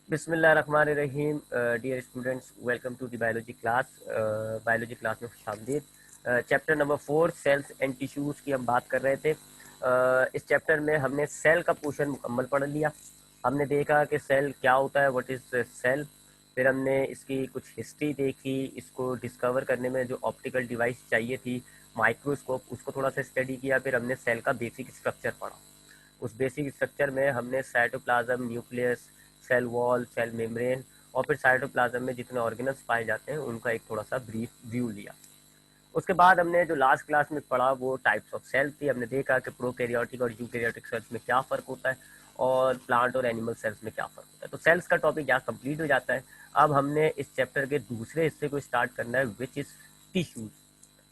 बिस्मिल्लाहिर्रहमानिर्रहीम। Dear students, welcome to the biology class. Biology class में खुशामदीद। Chapter number 4 cells and tissues की हम बात कर रहे थे। इस चैप्टर में हमने सेल का पोर्शन मुकम्मल पढ़ लिया। हमने देखा कि सेल क्या होता है, व्हाट इज़ सेल। फिर हमने इसकी कुछ हिस्ट्री देखी, इसको डिस्कवर करने में जो ऑप्टिकल डिवाइस चाहिए थी, माइक्रोस्कोप, उसको थोड़ा सा स्टडी किया। फिर हमने सेल का बेसिक स्ट्रक्चर पढ़ा। उस बेसिक स्ट्रक्चर में हमने cytoplasm, nucleus, cell wall, cell membrane और फिर साइटोप्लाज्म में जितने ऑर्गेनल्स पाए जाते हैं उनका एक थोड़ा सा ब्रीफ व्यू लिया। उसके बाद हमने जो लास्ट क्लास में पढ़ा वो टाइप्स ऑफ सेल थी। हमने देखा कि प्रोकैरियोटिक और यूकैरियोटिक सेल्स में क्या फ़र्क होता है और प्लांट और एनिमल सेल्स में क्या फ़र्क होता है। तो सेल्स का टॉपिक यहाँ कंप्लीट हो जाता है। अब हमने इस चैप्टर के दूसरे हिस्से को स्टार्ट करना है, विच इज़ टिश्यूज़।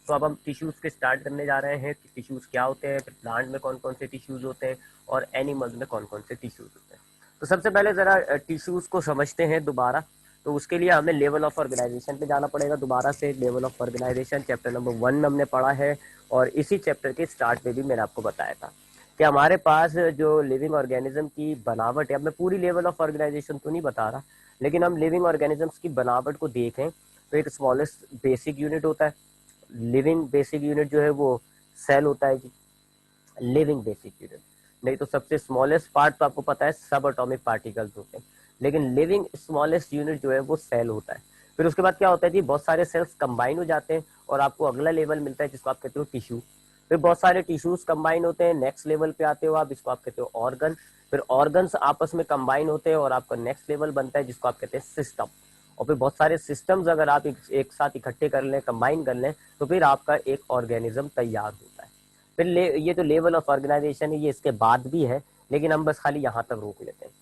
तो अब हम टिश्यूज़ के स्टार्ट करने जा रहे हैं कि टिश्यूज़ क्या होते हैं, फिर प्लांट में कौन कौन से टिश्यूज़ होते हैं और एनिमल्स में कौन कौन से टिश्यूज़ होते हैं। तो सबसे पहले ज़रा टिश्यूज़ को समझते हैं दोबारा। तो उसके लिए हमें लेवल ऑफ ऑर्गेनाइजेशन पे जाना पड़ेगा दोबारा से। Level of organisation chapter number 1 में हमने पढ़ा है और इसी चैप्टर के स्टार्ट में भी मैंने आपको बताया था कि हमारे पास जो लिविंग ऑर्गेनिज्म की बनावट है। अब मैं पूरी लेवल ऑफ ऑर्गेनाइजेशन तो नहीं बता रहा, लेकिन हम लिविंग ऑर्गेनिजम्स की बनावट को देखें तो एक स्मॉलेस्ट बेसिक यूनिट होता है। लिविंग बेसिक यूनिट जो है वो सेल होता है जी, लिविंग बेसिक यूनिट। नहीं तो सबसे स्मॉलेस्ट पार्ट तो आपको पता है सब एटॉमिक पार्टिकल्स होते हैं, लेकिन लिविंग स्मॉलेस्ट यूनिट जो है वो सेल होता है। फिर उसके बाद क्या होता है जी, बहुत सारे सेल्स कंबाइन हो जाते हैं और आपको अगला लेवल मिलता है जिसको आप कहते हो टिश्यू। फिर बहुत सारे टिश्यूज कंबाइन होते हैं, नेक्स्ट लेवल पे आते हो आप, इसको आप कहते हो ऑर्गन। फिर ऑर्गन्स आपस में कंबाइन होते हैं और आपका नेक्स्ट लेवल बनता है जिसको आप कहते हैं सिस्टम। और फिर बहुत सारे सिस्टम्स अगर आप एक साथ इकट्ठे कर लें, कंबाइन कर लें, तो फिर आपका एक ऑर्गेनिज्म तैयार होता है। फिर ये तो लेवल ऑफ ऑर्गेनाइजेशन है, ये इसके बाद भी है, लेकिन हम बस खाली यहाँ तक रोक लेते हैं।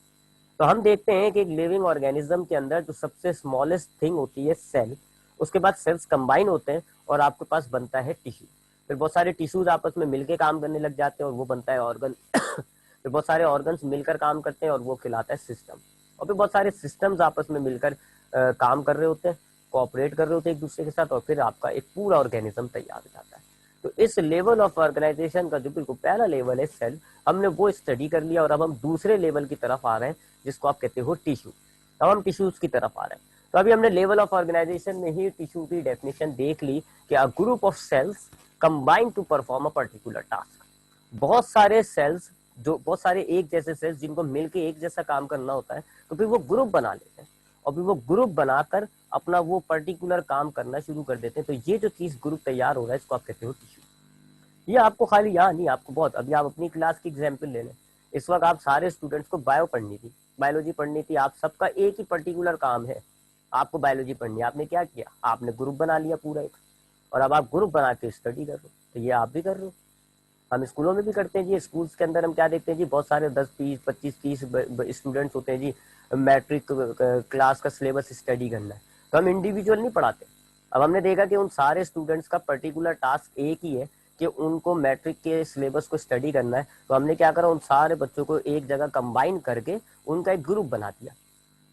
तो हम देखते हैं कि एक लिविंग ऑर्गेनिज्म के अंदर जो सबसे स्मॉलेस्ट थिंग होती है सेल, उसके बाद सेल्स कंबाइन होते हैं और आपके पास बनता है टिश्यू। फिर बहुत सारे टिश्यूज आपस में मिलकर काम करने लग जाते हैं और वो बनता है ऑर्गन। फिर बहुत सारे ऑर्गन्स मिलकर काम करते हैं और वो कहलाता है सिस्टम। और फिर बहुत सारे सिस्टम्स आपस में मिलकर काम कर रहे होते हैं, कोऑपरेट कर रहे होते हैं एक दूसरे के साथ, और फिर आपका एक पूरा ऑर्गेनिज्म तैयार हो जाता है। तो इस लेवल ऑफ ऑर्गेनाइजेशन का जो बिल्कुल पहला लेवल है सेल, हमने वो स्टडी कर लिया और अब हम दूसरे लेवल की तरफ आ रहे हैं जिसको आप कहते हो टिश्यू। अब हम टिश्यूज की तरफ आ रहे हैं। तो अभी हमने लेवल ऑफ ऑर्गेनाइजेशन में ही टिश्यू की डेफिनेशन देख ली कि a group of cells combine to perform a particular task. बहुत सारे सेल्स, जो बहुत सारे एक जैसे सेल्स जिनको मिलकर एक जैसा काम करना होता है, तो फिर वो ग्रुप बना लेते हैं और फिर वो ग्रुप बनाकर अपना वो पर्टिकुलर काम करना शुरू कर देते हैं। तो ये जो चीज ग्रुप तैयार हो रहा है इसको आप कहते हो टिश्यू। ये आपको खाली यहाँ नहीं, आपको बहुत, अभी आप अपनी क्लास की एग्जाम्पल ले लें। इस वक्त आप सारे स्टूडेंट्स को बायो पढ़नी थी, बायोलॉजी पढ़नी थी, आप सबका एक ही पर्टिकुलर काम है, आपको बायोलॉजी पढ़नी है। आपने क्या किया, आपने ग्रुप बना लिया पूरा एक, और अब आप ग्रुप बना के स्टडी कर रहे हो। तो ये आप भी कर रहे हो, हम स्कूलों में भी करते हैं जी। स्कूल्स के अंदर हम क्या देखते हैं जी, बहुत सारे 10 20 25 30 स्टूडेंट्स होते हैं जी। मैट्रिक क्लास का सिलेबस स्टडी करना है, तो हम इंडिविजुअल नहीं पढ़ाते। अब हमने देखा कि उन सारे स्टूडेंट्स का पर्टिकुलर टास्क एक ही है कि उनको मैट्रिक के सिलेबस को स्टडी करना है। तो हमने क्या करा, उन सारे बच्चों को एक जगह कंबाइन करके उनका एक ग्रुप बना दिया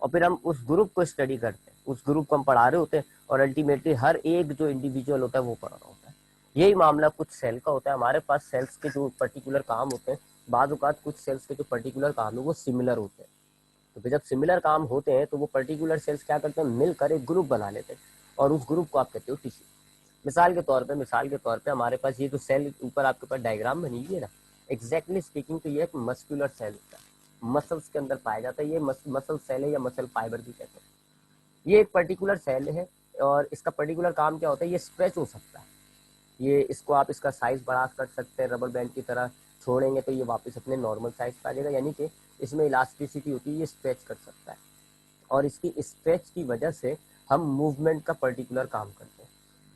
और फिर हम उस ग्रुप को स्टडी करते हैं, उस ग्रुप को हम पढ़ा रहे होते हैं और अल्टीमेटली हर एक जो इंडिविजुअल होता है वो पढ़ रहा होता है। यही मामला कुछ सेल का होता है। हमारे पास सेल्स के जो पर्टिकुलर काम होते हैं, बाद औकात कुछ सेल्स के जो पर्टिकुलर काम है वो सिमिलर होते हैं। तो फिर जब सिमिलर काम होते हैं तो वो पर्टिकुलर सेल्स क्या करते हैं, मिलकर एक ग्रुप बना लेते हैं और उस ग्रुप को आप कहते हो टिश्यू। मिसाल के तौर पे हमारे पास ये जो सेल ऊपर आपके पास डायग्राम बनी हुई है ना, एग्जैक्टली स्पीकिंग तो ये एक मस्कुलर सेल होता है, मसल्स के अंदर पाया जाता है। ये मसल सेल है या मसल फाइबर भी कहते हैं। ये एक पर्टिकुलर सेल है और इसका पर्टिकुलर काम क्या होता है, ये स्ट्रेच हो सकता है। ये इसको आप इसका साइज बढ़ा कर सकते हैं, रबर बैंड की तरह छोड़ेंगे तो ये वापस अपने नॉर्मल साइज पे आ जाएगा, यानी कि इसमें इलास्टिसिटी होती है, ये स्ट्रेच कर सकता है। और इसकी स्ट्रेच की वजह से हम मूवमेंट का पर्टिकुलर काम करते हैं।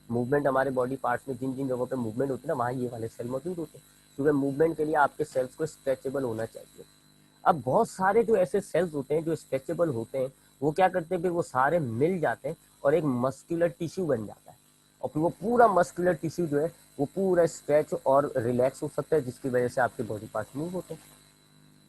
मूवमेंट हमारे बॉडी पार्ट्स में जिन जिन जगहों पे मूवमेंट होती है ना, वहाँ ये वाले सेल मौजूद होते हैं, क्योंकि मूवमेंट के लिए आपके सेल्स को स्ट्रेचेबल होना चाहिए। अब बहुत सारे जो ऐसे सेल्स होते हैं जो स्ट्रेचेबल होते हैं, वो क्या करते हैं, फिर वो सारे मिल जाते हैं और एक मस्कुलर टिश्यू बन जाता है। और फिर वो पूरा मस्कुलर टिश्यू जो है वो पूरा स्ट्रेच और रिलैक्स हो सकता है, जिसकी वजह से आपके बॉडी पार्ट्स मूव होते हैं।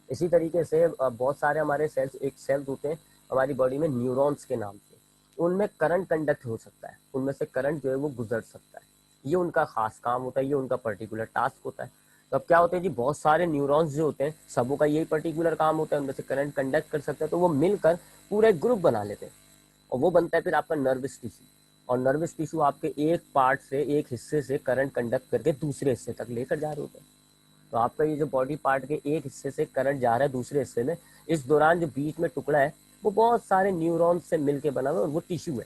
इसी तरीके से बहुत सारे हमारे सेल्स, एक सेल्स होते हैं हमारी बॉडी में न्यूरॉन्स के नाम से, उनमें करंट कंडक्ट हो सकता है, उनमें से करंट जो है वो गुजर सकता है। ये उनका खास काम होता है, ये उनका पर्टिकुलर टास्क होता है। तो अब क्या होता है जी, बहुत सारे न्यूरॉन्स जो होते हैं सबों का यही पर्टिकुलर काम होता है, उनमें से करंट कंडक्ट कर सकते हैं, तो वो मिलकर पूरा एक ग्रुप बना लेते हैं और वो बनता है फिर आपका नर्वस टिश्यू। और नर्वस टिश्यू आपके एक पार्ट से, एक हिस्से से करंट कंडक्ट करके दूसरे हिस्से तक लेकर जा रहे होते हैं। तो आपका ये जो बॉडी पार्ट के एक हिस्से से करंट जा रहा है दूसरे हिस्से में, इस दौरान जो बीच में टुकड़ा है वो बहुत सारे न्यूरॉन्स से मिलके बना हुआ है और वो टिश्यू है।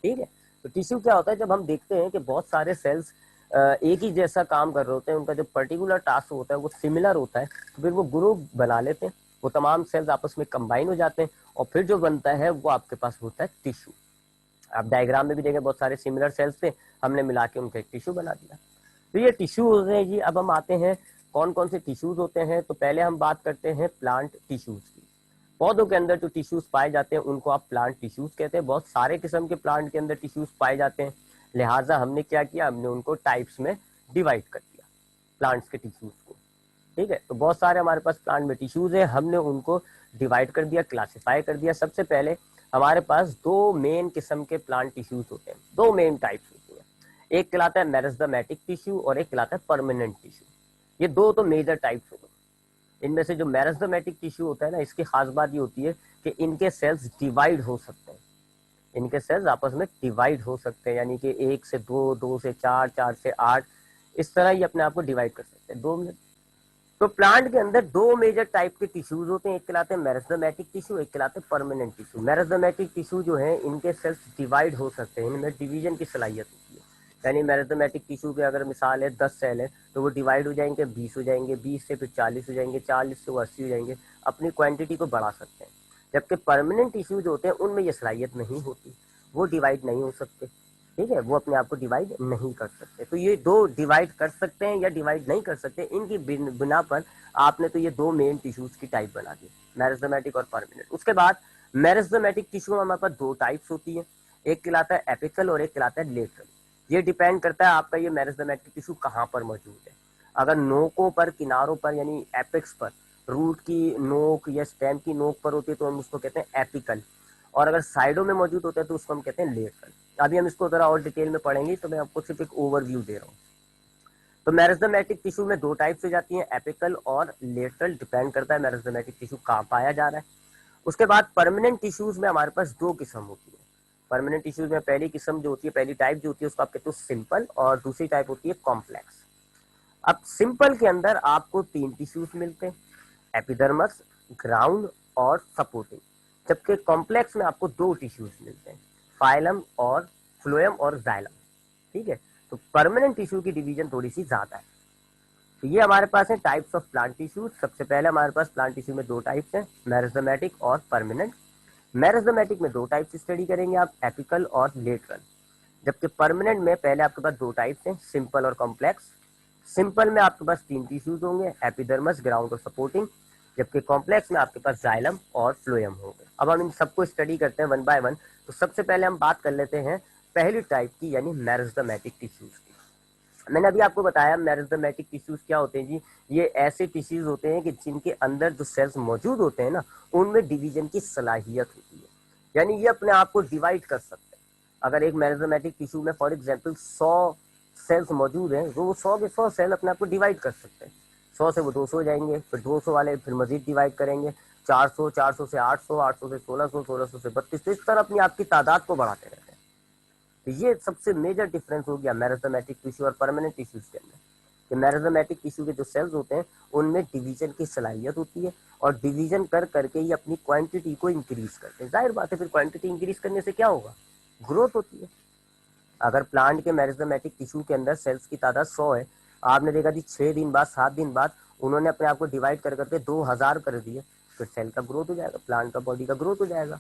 ठीक है, तो टिश्यू क्या होता है, जब हम देखते हैं कि बहुत सारे सेल्स एक ही जैसा काम कर रहे होते हैं, उनका जो पर्टिकुलर टास्क होता है वो सिमिलर होता है, तो फिर वो ग्रुप बना लेते हैं, वो तमाम सेल्स आपस में कंबाइन हो जाते हैं और फिर जो बनता है वो आपके पास होता है टिश्यू। आप डायग्राम में भी देखें, बहुत सारे सिमिलर सेल्स थे, हमने मिला के उनका एक टिश्यू बना दिया। तो ये टिश्यू होते हैं जी। अब हम आते हैं कौन कौन से टिश्यूज होते हैं, तो पहले हम बात करते हैं प्लांट टिश्यूज की। पौधों के अंदर जो टिश्यूज पाए जाते हैं उनको आप प्लांट टिश्यूज कहते हैं। बहुत सारे किस्म के प्लांट के अंदर टिश्यूज पाए जाते हैं, लिहाजा हमने क्या किया, हमने उनको टाइप्स में डिवाइड कर दिया प्लांट्स के टिश्यूज को। ठीक है, तो बहुत सारे हमारे पास प्लांट में टिश्यूज है, हमने उनको डिवाइड कर दिया, क्लासिफाई कर दिया। सबसे पहले हमारे पास दो मेन किस्म के प्लांट टिश्यूज होते हैं, दो मेन टाइप्स होती हैं। एक कहलाता है मेरिस्टेमेटिक टिश्यू और एक कहलाता है परमानेंट टिश्यू। ये दो तो मेजर टाइप्स होते हैं। इनमें से जो मेरिस्टेमेटिक टिश्यू होता है ना, इसकी खास बात ये होती है कि इनके सेल्स डिवाइड हो सकते हैं, इनके सेल्स आपस में डिवाइड हो सकते हैं, यानी कि 1 से 2, 2 से 4, 4 से 8, इस तरह ये अपने आप को डिवाइड कर सकते हैं। दो मिनट। तो प्लांट के अंदर दो मेजर टाइप के टिश्यूज होते हैं, एक कहलाते हैं मेरिस्टेमेटिक टिश्यू, एक कहलाते हैं परमानेंट टिश्यू। मेरिस्टेमेटिक टिश्यू जो है इनके सेल्स डिवाइड हो सकते हैं, इनमें डिवीजन की सलाहियत होती है। यानी मेरिस्टेमेटिक टिश्यू के अगर मिसाल है 10 सेल है तो वो डिवाइड हो जाएंगे, 20 हो जाएंगे, 20 से फिर 40 हो जाएंगे, 40 से वो 80 हो जाएंगे, अपनी क्वांटिटी को बढ़ा सकते हैं। जबकि परमानेंट टिश्यू जो होते हैं उनमें ये सलाहियत नहीं होती, वो डिवाइड नहीं हो सकते। ठीक है, वो अपने आप को डिवाइड नहीं कर सकते। तो ये दो डिवाइड कर सकते हैं या डिवाइड नहीं कर सकते, इनकी बिना पर आपने तो ये दो मेन टिश्यूज की टाइप बना दी, मेरिस्टेमेटिक और परमानेंट। उसके बाद मेरिस्टेमेटिक टिश्यू में हमारे पास दो टाइप्स होती है, एक कहलाता है एपिकल और एक कहलाता है लेटरल। ये डिपेंड करता है आपका ये मेरिस्टेमेटिक टिश्यू कहाँ पर मौजूद है। अगर नोकों पर, किनारों पर, यानी एपेक्स पर, रूट की नोक या स्टेम की नोक पर होती है तो हम उसको कहते हैं एपिकल, और अगर साइडों में मौजूद होता है तो उसको हम कहते हैं लेटरल। अभी हम इसको जरा और डिटेल में पढ़ेंगे, तो मैं आपको सिर्फ एक ओवरव्यू दे रहा हूँ। तो मेरिस्टेमेटिक टिश्यू में दो टाइप से जाती हैं, एपिकल और लेटरल, डिपेंड करता है मेरिस्टेमेटिक टिश्यू कहाँ पाया जा रहा है। उसके बाद परमानेंट टिश्यूज में हमारे पास दो किस्म होती है। परमानेंट टिश्यूज में पहली किस्म जो होती है, पहली टाइप जो होती है उसको आप कहते हो सिंपल, और दूसरी टाइप होती है कॉम्प्लेक्स। अब सिंपल के अंदर आपको तीन टिश्यूज मिलते हैं, एपिडर्मस, ग्राउंड और सपोर्टिंग। जबकि कॉम्प्लेक्स में आपको दो टिश्यूज मिलते हैं, फाइलम और फ्लोएम और जाइलम। ठीक है, तो परमानेंट टिश्यू की डिवीजन थोड़ी सी ज्यादा है। तो ये हमारे पास है टाइप्स ऑफ प्लांट टिश्यूज। सबसे पहले हमारे पास प्लांट टिश्यू में दो टाइप्स हैं, मेरिस्टेमेटिक और परमानेंट। मेरिस्टेमेटिक में दो टाइप्स स्टडी करेंगे आप, एपिकल और लेटरल। जबकि परमानेंट में पहले आपके पास दो टाइप्स हैं, सिंपल और कॉम्प्लेक्स। सिंपल में आपके पास तीन टिश्यूज होंगे, एपिडर्मस, ग्राउंड और सपोर्टिंग। जबकि कॉम्प्लेक्स में आपके पास जाइलम और फ्लोएम होंगे। अब हम इन सबको स्टडी करते हैं वन बाय वन। तो सबसे पहले हम बात कर लेते हैं पहली टाइप की, यानी मेरिस्टेमेटिक टिश्यूज की। मैंने अभी आपको बताया मेरिस्टेमेटिक टिश्यूज क्या होते हैं जी। ये ऐसे टिश्यूज होते हैं कि जिनके अंदर जो सेल्स मौजूद होते हैं ना, उनमें डिवीजन की सलाहियत होती है, यानी ये अपने आप को डिवाइड कर सकते हैं। अगर एक मेरिस्टेमेटिक टिश्यू में फॉर एग्जांपल 100 सेल्स मौजूद हैं, तो वो 100 के 100 सेल अपने आप को डिवाइड कर सकते हैं। 100 से वो 200 हो जाएंगे, फिर 200 वाले फिर मजीद डिवाइड करेंगे, 400, 400 से 800, 800 से 1600, 1600 से 3200, इस तरह अपनी आपकी तादाद को बढ़ाते रहते हैं। तो ये सबसे मेजर डिफरेंस हो गया मेरिस्टेमेटिक टिश्यू और परमानेंट टिश्यूज के अंदर, कि मेरिस्टेमेटिक टिश्यू के जो सेल्स होते हैं उनमें डिवीजन की सलाहियत होती है, और डिवीजन कर करके ये अपनी क्वांटिटी को इंक्रीज करते हैं। जाहिर बात है, फिर क्वांटिटी इंक्रीज करने से क्या होगा, ग्रोथ होती है। अगर प्लांट के मेरिस्टेमेटिक टिश्यू के अंदर सेल्स की तादाद 100 है, आपने देखा जी 6 दिन बाद, 7 दिन बाद उन्होंने अपने आप को डिवाइड कर करके 2000 कर दिए, फिर सेल का ग्रोथ हो जाएगा, प्लांट का बॉडी का ग्रोथ हो जाएगा।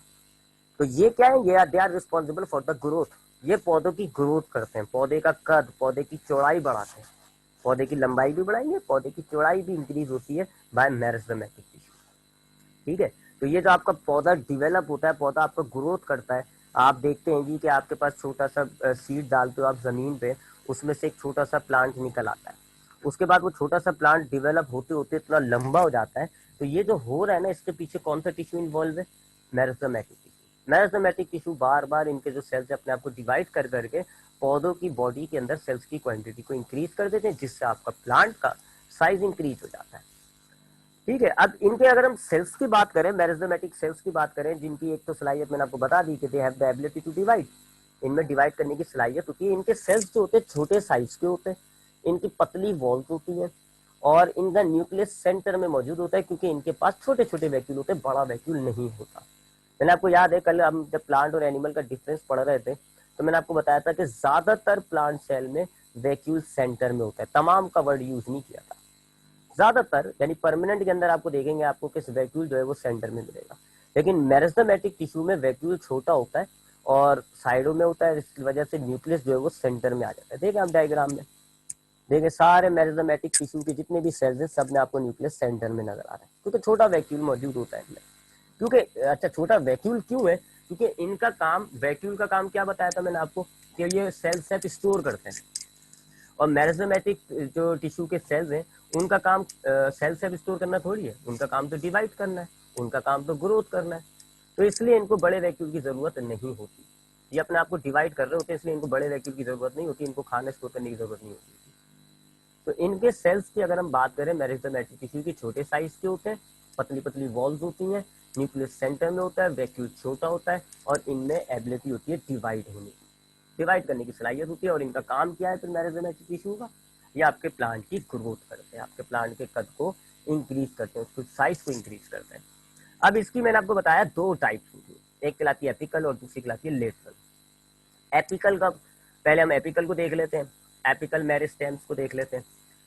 तो ये क्या है, ये they are responsible for the growth. ये पौधों की ग्रोथ करते हैं, पौधे का कद, पौधे की चौड़ाई बढ़ाते हैं, पौधे की लंबाई भी बढ़ाएंगे, पौधे की चौड़ाई भी इंक्रीज होती है बाय मेरिस्टेमेटिक टिश्यू। ठीक है, तो ये जो आपका पौधा डिवेलप होता है, पौधा आपका ग्रोथ करता है। आप देखते हैं जी कि आपके पास छोटा सा सीड डालते हो आप जमीन पे, उसमें से एक छोटा सा प्लांट निकल आता है। उसके बाद वो छोटा सा प्लांट डिवेलप होते होते इतना लंबा हो जाता है। तो ये जो हो रहा है ना, इसके पीछे कौन सा टिश्यू इन्वॉल्व है, मेरिस्टेमेटिक टिश्यू। मेरिस्टेमेटिक टिश्यू बार बार इनके जो सेल्स है अपने आप को डिवाइड कर करके पौधों की बॉडी के अंदर सेल्स की क्वांटिटी को इंक्रीज कर देते हैं, जिससे आपका प्लांट का साइज इंक्रीज हो जाता है। ठीक है, अब इनके अगर हम सेल्स की बात करें, मेरिस्टेमेटिक सेल्स की बात करें, जिनकी एक तो सलाहियत मैंने आपको बता दी कि they have the ability to divide, इनमें डिवाइड करने की सलाहियत होती है। इनके सेल्स जो होते हैं छोटे साइज के होते हैं, इनकी पतली वॉल्स होती हैं और इनका न्यूक्लियस सेंटर में मौजूद होता है, क्योंकि इनके पास छोटे छोटे वैक्यूल होते हैं, बड़ा वैक्यूल नहीं होता। मैंने आपको याद है कल हम जब प्लांट और एनिमल का डिफरेंस पढ़ रहे थे तो मैंने आपको बताया था कि ज्यादातर प्लांट सेल में वैक्यूल सेंटर में होता है, तमाम का वर्ड यूज नहीं किया था, ज्यादातर, यानी परमानेंट के अंदर आपको देखेंगे आपको किस वैक्यूल जो है वो सेंटर में मिलेगा। लेकिन मेरिस्टेमेटिक टिश्यू में वैक्यूल छोटा होता है और साइडों में होता है, इसकी वजह से न्यूक्लियस जो है वो सेंटर में आ जाता है। देखिए आप डायग्राम में देखिए सारे मेरिस्टेमेटिक टिश्यू के जितने भी सेल्स हैं सब में आपको न्यूक्लियस सेंटर में नजर आ रहा है, क्योंकि छोटा वैक्यूल मौजूद होता है इनमें। क्योंकि अच्छा छोटा वैक्यूल क्यों है, क्योंकि इनका काम, वैक्यूल का काम क्या बताया था मैंने आपको कि ये सेल सेप स्टोर करते हैं, और मेरिस्टेमेटिक जो टिश्यू के सेल्स हैं उनका काम सेल सेप स्टोर करना थोड़ी है, उनका काम तो डिवाइड करना है, उनका काम तो ग्रोथ करना है। तो इसलिए इनको बड़े वैक्यूल की जरूरत नहीं होती, ये अपने आप को डिवाइड कर रहे होते हैं, इसलिए इनको बड़े वैक्यूल की जरूरत नहीं होती, इनको खाना स्टोर करने की जरूरत नहीं होती। तो इनके सेल्स की अगर हम बात करें, मेरिस्टेमेटिक टिश्यू के छोटे साइज के होते हैं, पतली पतली वॉल्स होती हैं, न्यूक्लियस सेंटर में होता है, वैक्यूल छोटा होता है और इनमें एबिलिटी होती है डिवाइड होने की, डिवाइड करने की सलाहियत होती है। और इनका काम क्या है फिर मेरिस्टेमेटिक टिश्यू का, ये आपके प्लांट की ग्रोथ करते हैं, आपके प्लांट के कद को इंक्रीज करते हैं, उसको साइज को इंक्रीज करते हैं। अब इसकी मैंने आपको बताया दो टाइप्स होती है, एक कहलाती है एपिकल और दूसरी कहलाती है लेटरल। एपिकल का पहले हम एपिकल को देख लेते हैं, एपिकल मेरिस्टेम्स को देख लेते हैं।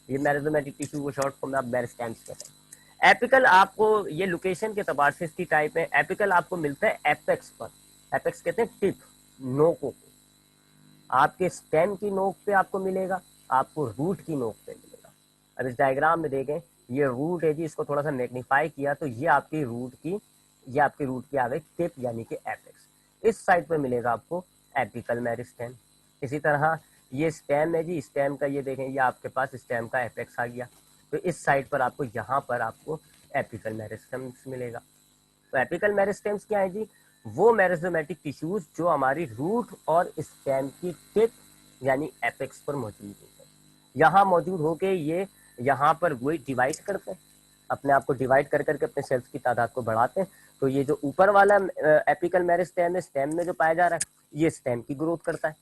ये मेरिस्टेमेटिक टिश्यू को शॉर्ट फॉर्म में आप मेरिस्टेम्स कहते हैं। एपिकल आपको ये लोकेशन के एतबार से इसकी टाइप है, एपिकल आपको मिलता है एपेक्स पर, एपेक्स कहते हैं टिप, नोकों को, आपके स्टेम की नोक पे आपको मिलेगा, आपको रूट की नोक पे मिलेगा। अब इस डायग्राम में देखें, ये रूट है जी, इसको थोड़ा सा मैग्नीफाई किया तो ये आपकी रूट की, ये आपकी रूट की आ गई टिप यानी कि एपेक्स, इस साइड पर मिलेगा आपको एपिकल मेरिस्टेम। इसी तरह ये स्टेम है जी, स्टेम का ये देखें, ये आपके पास स्टेम का एपेक्स आ गया, तो इस साइड पर आपको यहाँ पर आपको एपिकल मेरिस्टेम्स मिलेगा। तो एपिकल मेरिस्टेम्स क्या है जी, वो मेरिस्टेमेटिक टिश्यूज जो हमारी रूट और स्टेम की टिप यानी एपेक्स पर मौजूद होते हैं, यहाँ मौजूद होके ये यहाँ पर वही डिवाइड करते हैं, अपने आप को डिवाइड कर करके अपने सेल्स की तादाद को बढ़ाते हैं। तो ये जो ऊपर वाला एपिकल मेरिस्टेम है, स्टेम में जो पाया जा रहा है, ये स्टेम की ग्रोथ करता है,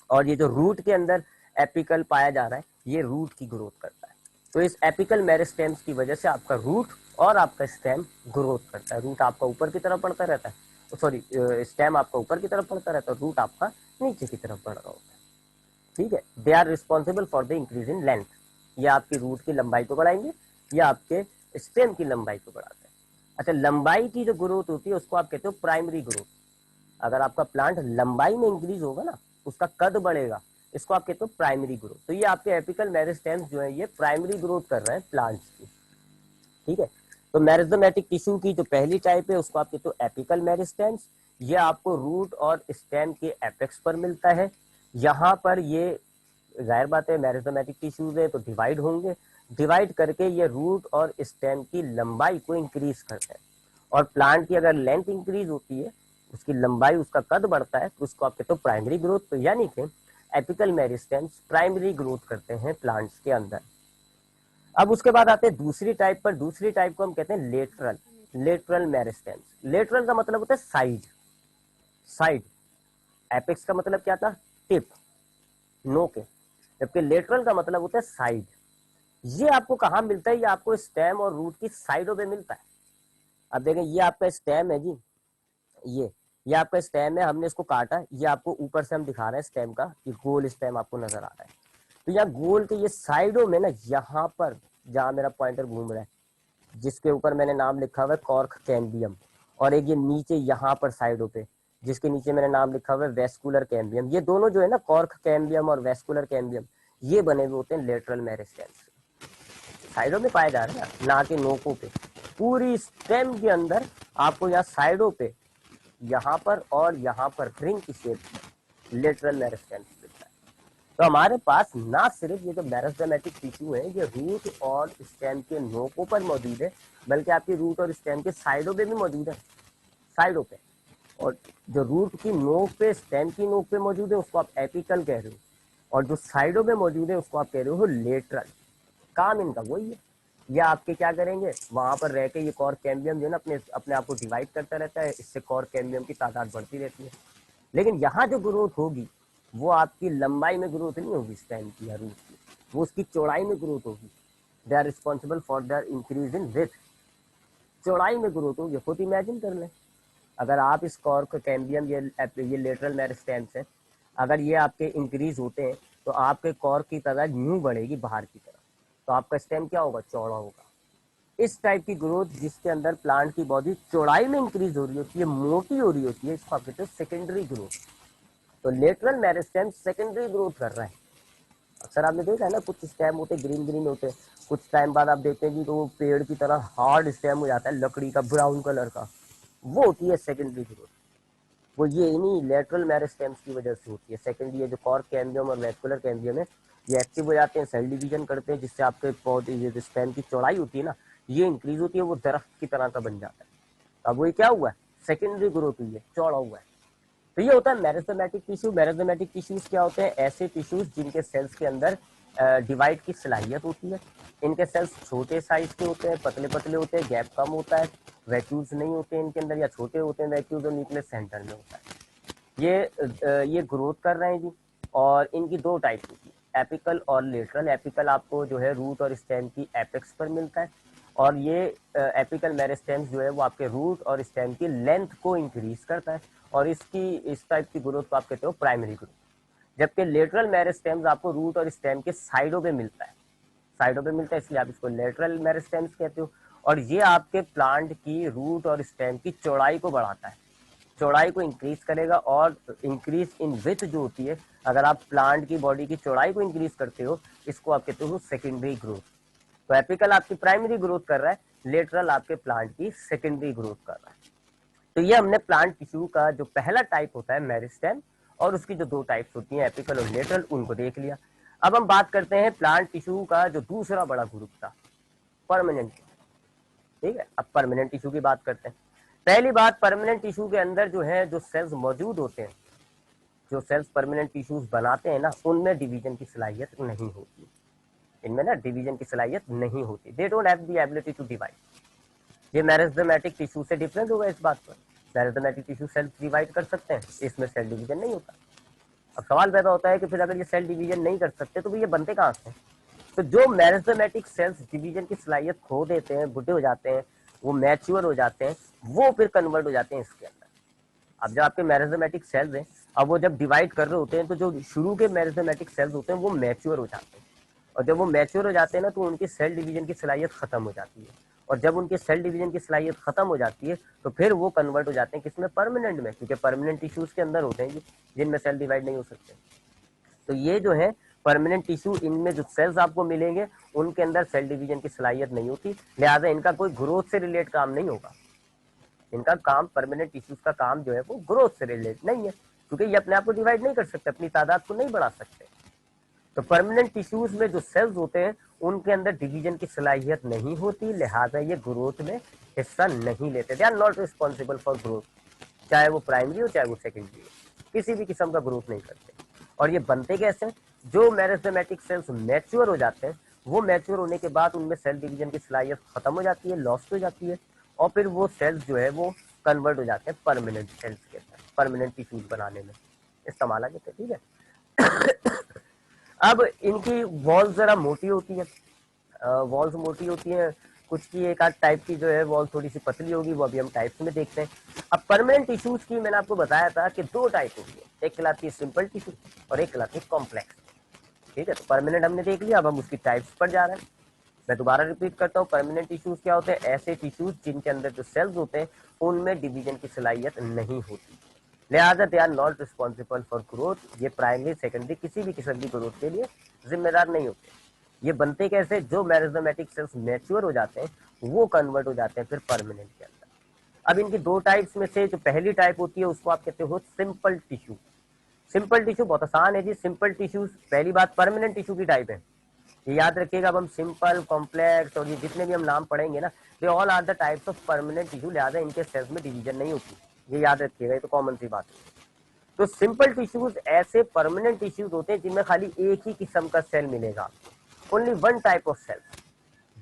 और ये जो रूट के अंदर एपिकल पाया जा रहा है ये रूट की ग्रोथ करता है। तो इस एपिकल मेरिस्टेम्स की वजह से आपका रूट और आपका स्टेम ग्रोथ करता है। रूट आपका ऊपर की तरफ बढ़ता रहता है, सॉरी स्टेम आपका ऊपर की तरफ बढ़ता रहता है, रूट आपका नीचे की तरफ बढ़ रहा होता है। ठीक है, they are responsible for the increase in length, ये आपकी रूट की लंबाई को बढ़ाएंगे या आपके स्टेम की लंबाई को बढ़ाते हैं। अच्छा, लंबाई की जो ग्रोथ होती है उसको आप कहते हो प्राइमरी ग्रोथ। अगर आपका प्लांट लंबाई में इंक्रीज होगा ना, उसका कद बढ़ेगा, इसको आप कहते हो प्राइमरी ग्रोथ। तो ये आपके एपिकल मेरिस्टेम्स जो है ये प्राइमरी ग्रोथ कर रहे हैं प्लांट्स की। ठीक है, तो मेरिस्टेमेटिक टिश्यू की जो पहली टाइप है उसको आप कहते हो एपिकल मेरिस्टेम्स, ये आपको रूट और स्टेम के एपेक्स पर मिलता है। यहाँ पर ये जाहिर बात है मेरिस्टेमेटिक टिश्यूज है तो डिवाइड होंगे, डिवाइड करके ये रूट और स्टेम की लंबाई को इंक्रीज करते हैं। और प्लांट की अगर लेंथ इंक्रीज होती है, उसकी लंबाई, उसका कद बढ़ता है, तो उसको आप कहते हो प्राइमरी ग्रोथ। तो यानी कि एपिकल मेरिस्टेम्स प्राइमरी ग्रोथ करते हैं प्लांट्स के अंदर। अब उसके बाद आते हैं दूसरी टाइप पर, दूसरी टाइप को हम कहते हैं लेटरल, लेटरल मेरिस्टेम्स। लेटरल का मतलब होता है साइड, साइड, एपेक्स का मतलब क्या था, टिप, नोक है, जबकि लेटरल का मतलब होता है साइड। ये आपको कहाँ मिलता है, ये आपको स्टेम और रूट की साइडों पे मिलता है। अब देखें, ये आपका स्टेम है जी, ये आपका स्टेम है, हमने इसको काटा, ये आपको ऊपर से हम दिखा रहे हैं स्टेम का, ये गोल स्टेम आपको नजर आ रहा है। तो यहाँ गोल के ये साइडों में ना, यहाँ पर जहां मेरा पॉइंटर घूम रहा है, जिसके ऊपर मैंने नाम लिखा हुआ है कॉर्क कैम्बियम, और एक ये नीचे यहाँ पर साइडों पे जिसके नीचे मैंने नाम लिखा हुआ है वेस्कुलर कैम्बियम, ये दोनों जो है ना, कॉर्क कैम्बियम और वेस्कुलर कैम्बियम, ये बने हुए होते हैं लेटरल मेरिस्टेम्स, साइडों में पाए जा रहे हैं ना कि नोकों पे। पूरी स्टेम के अंदर आपको यहाँ साइडों पे, यहाँ पर और यहाँ पर रिंग की शेप में लेटरल मेरिस्टेम्स मिलता है। तो हमारे पास ना सिर्फ ये जो मेरिस्टेमेटिक टिश्यू है ये रूट और स्टेम के नोकों पर मौजूद है, बल्कि आपकी रूट और स्टेम के साइडों पे भी मौजूद है, साइडों पे। और जो रूट की नोक पे, स्टेम की नोक पे मौजूद है उसको आप एपिकल कह रहे हो, और जो साइडों में मौजूद है उसको आप कह रहे हो लेटरल। काम इनका वही है। ये आपके क्या करेंगे, वहां पर रह के ये कॉर कैम्बियम जो है ना अपने अपने आप को डिवाइड करता रहता है, इससे कॉर कैम्बियम की तादाद बढ़ती रहती है। लेकिन यहाँ जो ग्रोथ होगी वो आपकी लंबाई में ग्रोथ नहीं होगी स्टेम की या रूट की, वो उसकी चौड़ाई में ग्रोथ होगी। They are responsible for the increase in width, चौड़ाई में ग्रोथ होगी। खुद इमेजिन कर लें, अगर आप इस कॉर्क कैम्बियम ये लेटरल मेरिस्टेम्स है, अगर ये आपके इंक्रीज होते हैं तो आपके कॉर्क की तादाद यूं बढ़ेगी बाहर की तरफ, तो आपका स्टेम क्या होगा, चौड़ा होगा। इस टाइप की ग्रोथ जिसके अंदर प्लांट की बॉडी चौड़ाई में इंक्रीज हो रही होती है, मोटी हो रही होती है, इसको आप कहते हैं सेकेंडरी ग्रोथ। तो लेटरल मेरिस्टेम सेकेंडरी ग्रोथ कर रहा है। अक्सर आपने देखा है ना, कुछ स्टेम होते ग्रीन ग्रीन होते हैं, कुछ टाइम बाद आप देखेंगे तो वो पेड़ की तरह हार्ड स्टेम हो जाता है, लकड़ी का ब्राउन कलर का, वो होती है सेकेंडरी ग्रोथ। वो ये इन्हीं लेटरल मेरिस्टेम्स की वजह से होती है। सेकेंडरी ये जो कॉर्क कैम्बियम और वैस्कुलर कैम्बियम है, ये एक्टिव हो जाते हैं, सेल डिवीजन करते हैं, जिससे आपके पौधे ये जो स्टेम की चौड़ाई होती है ना, ये इंक्रीज होती है, वो दरख्त की तरह का बन जाता है। अब वो क्या हुआ है, सेकेंडरी ग्रोथ हुई है, चौड़ा हुआ है। तो ये होता है मेरिस्टेमेटिक टिश्यू। मेरिस्टेमेटिक टिश्यूज क्या होते हैं, ऐसे टिश्यूज जिनके सेल्स के अंदर डिवाइड की सलाहियत होती है। इनके सेल्स छोटे साइज के होते हैं, पतले पतले होते हैं, गैप कम होता है, वैक्यूल्स नहीं होते इनके अंदर, या छोटे होते हैं वैक्यूल्स, और न्यूक्लियस सेंटर में होता है। ये ग्रोथ कर रहे हैं जी। और इनकी दो टाइप होती है, एपिकल और लेटरल। एपिकल आपको जो है रूट और स्टेम की एपेक्स पर मिलता है, और ये एपिकल मेरिस्टेम्स जो है वो आपके रूट और स्टेम की लेंथ को इंक्रीज करता है, और इस टाइप की ग्रोथ को आप कहते हो प्राइमरी ग्रोथ। जबकि लेटरल मेरिस्टेम्स आपको रूट और स्टेम के साइडों पे मिलता है, साइडों पे मिलता है, इसलिए आप इसको लेटरल मेरिस्टेम्स कहते हो। और ये आपके प्लांट की रूट और स्टेम की चौड़ाई को बढ़ाता है, चौड़ाई को इंक्रीज करेगा। और इंक्रीज इन विथ जो होती है, अगर आप प्लांट की बॉडी की चौड़ाई को इंक्रीज करते हो, इसको आप कहते हो सेकेंडरी ग्रोथ। तो एपिकल आपकी प्राइमरी ग्रोथ कर रहा है, लेटरल आपके प्लांट की सेकेंडरी ग्रोथ कर रहा है। तो ये हमने प्लांट टिश्यू का जो पहला टाइप होता है मेरिस्टेम, और उसकी जो दो टाइप्स होती हैं एपिकल और लेटरल, उनको देख लिया। अब हम बात करते हैं प्लांट टिश्यू का जो दूसरा बड़ा ग्रुप था, परमानेंट। ठीक है, अब परमानेंट टिश्यू की बात करते हैं। पहली बात, परमानेंट टिश्यू के अंदर जो है जो सेल्स मौजूद होते हैं, जो सेल्स परमानेंट टिश्यूज बनाते हैं ना, उनमें डिवीजन की सलाहियत नहीं होती, इनमें ना डिवीजन की सलाहियत नहीं होती। They don't have the ability to divide. ये मेरिस्टेमेटिक टिश्यू से डिफरेंट होगा इस बात पर। मेरिस्टेमेटिक टिश्यू सेल डिवाइड कर सकते हैं, इसमें सेल डिवीजन नहीं होता। अब सवाल पैदा होता है कि फिर अगर ये सेल डिवीजन नहीं कर सकते तो ये बनते कहाँ से? तो जो मेरिस्टेमेटिक सेल्स डिवीजन की सलाहियत खो देते हैं, बुढ़े हो जाते हैं, वो मैच्योर हो जाते हैं, वो फिर कन्वर्ट हो जाते हैं इसके अंदर। अब जब आपके मेरिस्टेमेटिक सेल्स हैं, अब वो जब डिवाइड कर रहे होते हैं, तो जो शुरू के मेरिस्टेमेटिक सेल्स होते हैं वो मैच्योर हो जाते हैं, और जब वो मैच्योर हो जाते हैं ना, तो उनकी सेल डिवीजन की सलाहियत खत्म हो जाती है। और जब उनकी सेल डिवीजन की सलाहियत खत्म हो जाती है, तो फिर वो कन्वर्ट हो जाते हैं किसमें, परमानेंट में, क्योंकि परमानेंट टिश्यूज के अंदर होते हैं जिनमें सेल डिवाइड नहीं हो सकते। तो ये जो है परमानेंट टिश्यू, इनमें जो सेल्स आपको मिलेंगे उनके अंदर सेल डिवीजन की सलाहियत नहीं होती, लिहाजा इनका कोई ग्रोथ से रिलेट काम नहीं होगा। इनका काम, परमानेंट टिश्यूज का काम जो है वो ग्रोथ से रिलेट नहीं है, क्योंकि ये अपने आप को डिवाइड नहीं कर सकते, अपनी तादाद को नहीं बढ़ा सकते। तो परमानेंट टिश्यूज में जो सेल्स होते हैं उनके अंदर डिवीजन की सलाहियत नहीं होती, लिहाजा ये ग्रोथ में हिस्सा नहीं लेते। They are not responsible for growth, चाहे वो प्राइमरी हो चाहे वो सेकेंडरी हो, किसी भी किस्म का ग्रोथ नहीं करते। और ये बनते कैसे? जो मेरिस्टेमेटिक सेल्स मैच्योर हो जाते हैं, वो मैच्योर होने के बाद उनमें सेल डिवीजन की सलाहियत खत्म हो जाती है, लॉस्ट हो जाती है, और फिर वो सेल्स जो है वो कन्वर्ट हो जाते हैं परमानेंट सेल्स के अंदर, परमानेंट टिश्यूज बनाने में इस्तेमाल आ जाते हैं। ठीक है। अब इनकी वॉल्स जरा मोटी होती है, वॉल्स मोटी होती हैं, कुछ की एक आध टाइप की जो है वॉल थोड़ी सी पतली होगी, वो अभी हम टाइप्स में देखते हैं। अब परमानेंट टिश्यूज की मैंने आपको बताया था कि दो टाइप होती है, एक कहलाती है सिंपल टिश्यू और एक कहलाती है कॉम्प्लेक्स। ठीक है, तो परमानेंट हमने देख लिया, अब हम उसकी टाइप्स पर जा रहे हैं। मैं दोबारा रिपीट करता हूँ, परमानेंट टिश्यूज क्या होते हैं, ऐसे टिश्यूज जिनके अंदर जो सेल्स होते हैं उनमें डिवीजन की सलाहियत नहीं होती, लिहाजा they are not responsible for growth. ये प्राइमरी सेकेंडरी किसी भी किस्म की ग्रोथ के लिए जिम्मेदार नहीं होते। ये बनते कैसे? जो मेरिस्टेमेटिक सेल्स मैच्योर हो जाते हैं वो कन्वर्ट हो जाते हैं फिर परमानेंट के अंदर। अब इनकी दो टाइप्स में से जो पहली टाइप होती है उसको आप कहते हो सिंपल टिश्यू। सिंपल टिश्यू बहुत आसान है जी। सिंपल टिश्यू पहली बात परमानेंट टिश्यू की टाइप है, ये याद रखिएगा। अब हम सिंपल, कॉम्प्लेक्स और ये जितने भी हम नाम पढ़ेंगे ना, they all are the types of permanent tissue, लिहाजा इनके सेल्स में डिवीजन नहीं होती, ये याद रखिएगा, ये तो कॉमन सी बात है। तो सिंपल टिश्यूज ऐसे परमानेंट टिश्यूज होते हैं जिनमें खाली एक ही किस्म का सेल मिलेगा, only one type of cells.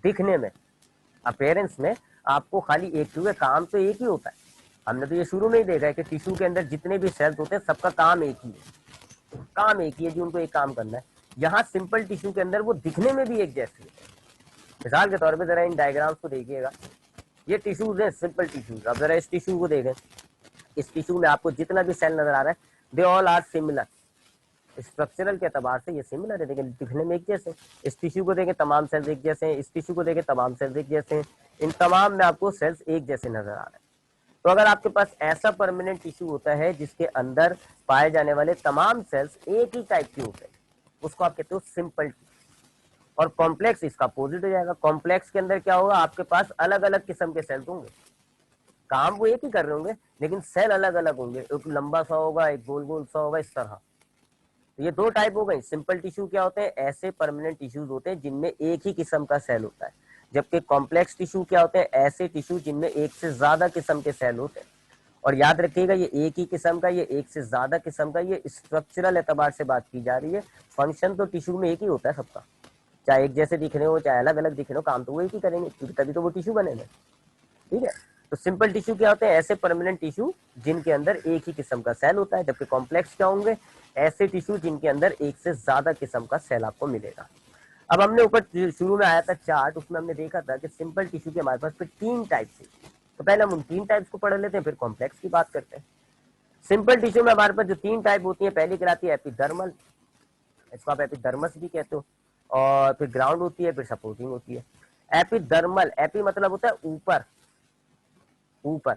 दिखने में, अपीयरेंस में आपको खाली एक टिश्यू है, काम तो एक ही होता है। हमने तो ये शुरू में ही देखा है कि टिश्यू के अंदर जितने भी सेल्स होते हैं सबका काम एक ही है, काम एक ही है जी, उनको एक काम करना है। यहाँ सिंपल टिश्यू के अंदर वो दिखने में भी एक जैसे है। मिसाल के तौर पे जरा इन डायग्राम्स को देखिएगा, ये टिश्यूज है, सिंपल टिश्यूज। अब जरा इस टिश्यू को देखें, इस टिश्यू में आपको जितना भी सेल नजर आ रहा है, they all are similar. Structural के एतबार से ये सिमिलर है, लेकिन दिखने में एक जैसे। इस टिश्यू को देखें, तमाम सेल्स एक जैसे हैं। इस टिश्यू को देखें, तमाम सेल्स एक जैसे हैं। इन तमाम में आपको सेल्स एक जैसे नजर आ रहे हैं। तो अगर आपके पास ऐसा परमानेंट टिश्यू होता है जिसके अंदर पाए जाने वाले तमाम सेल्स एक ही टाइप के होते हैं, उसको आप कहते हो सिंपल टिश्यू। और कॉम्प्लेक्स इसका अपोजिट हो जाएगा। कॉम्प्लेक्स के अंदर क्या होगा, आपके पास अलग अलग किस्म के सेल्स होंगे, काम वो एक ही कर रहे होंगे लेकिन सेल अलग अलग होंगे, एक लंबा सा होगा, एक गोल गोल सा होगा, इस तरह। तो ये दो टाइप हो गई। सिंपल टिश्यू क्या होते हैं, ऐसे परमानेंट टिश्यूज होते हैं जिनमें एक ही किस्म का सेल होता है। जबकि कॉम्प्लेक्स टिश्यू क्या होते हैं, ऐसे टिश्यू जिनमें एक से ज्यादा किस्म के सेल होते हैं। और याद रखिएगा, ये एक ही किस्म का, ये एक से ज्यादा किस्म का, ये स्ट्रक्चरल एतबार से बात की जा रही है। फंक्शन तो टिश्यू में एक ही होता है सबका, चाहे एक जैसे दिख रहे हो चाहे अलग अलग दिख रहे हो, काम तो वो एक ही करेंगे, क्योंकि तभी तो वो टिश्यू बनेंगे। ठीक है। तो सिंपल टिश्यू क्या होते हैं, ऐसे परमानेंट टिश्यू जिनके अंदर एक ही किस्म का सेल होता है। जबकि कॉम्प्लेक्स क्या होंगे, ऐसे टिश्यू जिनके अंदर एक से ज्यादा किस्म का सेल आपको मिलेगा। अब हमने ऊपर शुरू में आया था चार्ट, उसमें हमने देखा था कि सिंपल टिश्यू के हमारे पास फिर तीन टाइप थे। तो पहले हम उन तीन टाइप्स को पढ़ लेते हैं, फिर कॉम्प्लेक्स की बात करते हैं। सिंपल टिश्यू में हमारे पास जो तीन टाइप होती है, पहली कहलाती है एपिडर्मल, इसको आप एपिडर्मस भी कहते हो। और फिर ग्राउंड होती है, फिर सपोर्टिंग होती है। एपिडर्मल, एपी मतलब होता है ऊपर, ऊपर।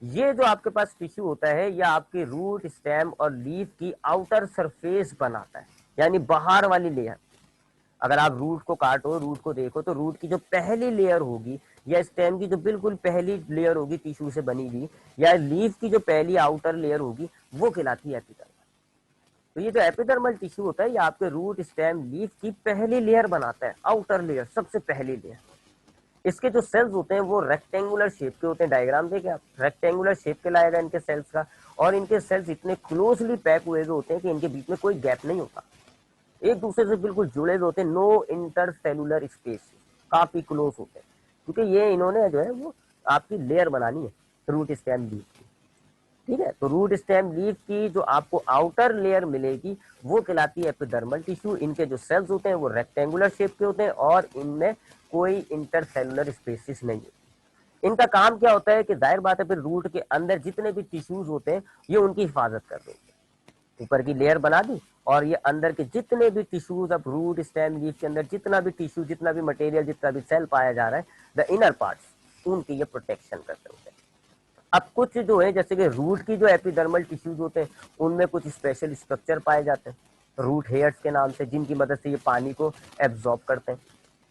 ये जो आपके पास टिश्यू होता है, यह आपके रूट, स्टेम और लीफ की आउटर सरफेस बनाता है, यानी बाहर वाली लेयर। अगर आप रूट को काटो, रूट को देखो, तो रूट की जो पहली लेयर होगी या स्टेम की जो बिल्कुल पहली लेयर होगी टिश्यू से बनी हुई, या लीफ की जो पहली आउटर लेयर होगी, वो कहलाती है एपिडर्मल। तो ये जो एपिडर्मल टिश्यू होता है, ये आपके रूट, स्टेम, लीफ की पहली लेयर बनाता है, आउटर लेयर, सबसे पहली लेयर। इसके जो सेल्स होते हैं वो रेक्टेंगुलर शेप के होते हैं। डायग्राम देखें आप, रेक्टेंगुलर शेप के लाएगा इनके सेल्स का। और इनके सेल्स इतने क्लोजली पैक हुए होते हैं कि इनके बीच में कोई गैप नहीं होता, एक दूसरे से बिल्कुल जुड़े हुए होते हैं। नो इंटरसेलुलर स्पेस, काफी क्लोज होते हैं, क्योंकि ये इन्होंने जो है वो आपकी लेयर बनानी है रूट, स्टेम, लीफ की। ठीक है। तो रूट, स्टेम, लीफ की जो आपको आउटर लेयर मिलेगी वो कहलाती है एपिडर्मल टिश्यू। इनके जो सेल्स होते हैं वो रेक्टेंगुलर शेप के होते हैं और इनमें कोई इंटरसेलुलर स्पेसिस नहीं है। इनका काम क्या होता है कि जाहिर बात है, फिर रूट के अंदर जितने भी टिश्यूज होते हैं ये उनकी हिफाजत कर रहे हैं। ऊपर की लेयर बना दी और ये अंदर के जितने भी टिश्यूज, अब रूट, स्टेम, लीफ के अंदर जितना भी टिश्यू, जितना भी मटेरियल, जितना भी सेल पाया जा रहा है, द इनर पार्ट्स, उनकी ये प्रोटेक्शन करते होते हैं। अब कुछ जो है, जैसे कि रूट की जो एपिडर्मल टिश्यूज होते हैं उनमें कुछ स्पेशल स्ट्रक्चर पाए जाते हैं रूट हेयर्स के नाम से, जिनकी मदद से ये पानी को एब्जॉर्ब करते हैं।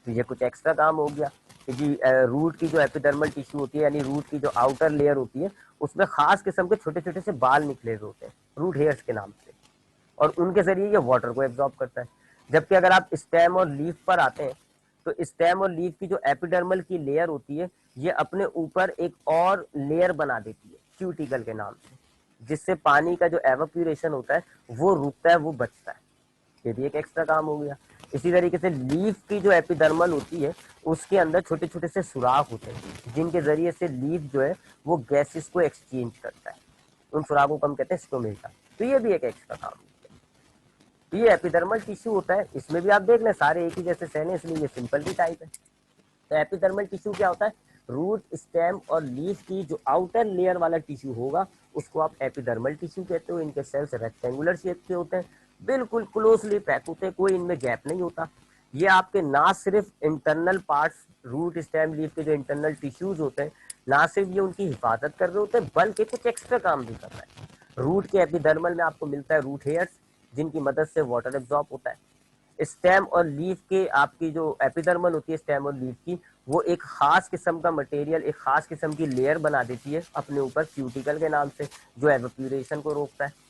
तो ये कुछ एक्स्ट्रा काम हो गया कि जी रूट की जो एपिडर्मल टिश्यू होती है, यानी रूट की जो आउटर लेयर होती है, उसमें खास किस्म के छोटे छोटे से बाल निकले हुए होते हैं रूट हेयर्स के नाम से, और उनके जरिए ये वाटर को एब्जॉर्ब करता है। जबकि अगर आप स्टेम और लीफ पर आते हैं, तो स्टेम और लीफ की जो एपिडर्मल की लेयर होती है, ये अपने ऊपर एक और लेयर बना देती है क्यूटिकल के नाम से, जिससे पानी का जो एवापोरेशन होता है वो रुकता है, वो बचता है। ये भी एक एक्स्ट्रा काम हो गया। इसी तरीके से लीफ की जो एपिडर्मल होती है उसके अंदर छोटे छोटे से सुराख होते हैं, जिनके जरिए से लीफ जो है वो गैसेस को एक्सचेंज करता है। उन सुराखों को हम कहते हैं स्टोमेटा। तो ये भी एक एक्स्ट्रा काम है। तो ये एपिडर्मल टिश्यू होता है। इसमें भी आप देख लें सारे एक ही जैसे सेल हैं, इसलिए ये सिंपल भी टाइप है। तो एपिडर्मल टिश्यू क्या होता है, रूट, स्टेम और लीफ की जो आउटर लेयर वाला टिश्यू होगा उसको आप एपिडर्मल टिश्यू कहते हो। इनके सेल्स रेक्टेंगुलर शेप के होते हैं, बिल्कुल क्लोजली पैक होते हैं, कोई इनमें गैप नहीं होता। ये आपके ना सिर्फ internal parts, root, stem, leaf के जो इंटरनल टिश्यूज होते हैं, ना सिर्फ ये उनकी हिफाजत कर रहे होते हैं बल्कि कुछ एक्स्ट्रा काम भी कर रहा है। रूट के एपिडर्मल में आपको मिलता है रूट हेयर्स, जिनकी मदद से वाटर एब्जॉर्ब होता है। स्टेम और लीफ के आपकी जो एपिडर्मल होती है स्टेम और लीफ की, वो एक खास किस्म का मटेरियल, एक खास किस्म की लेयर बना देती है अपने ऊपर क्यूटिकल के नाम से, जो एवापोरेशन को रोकता है।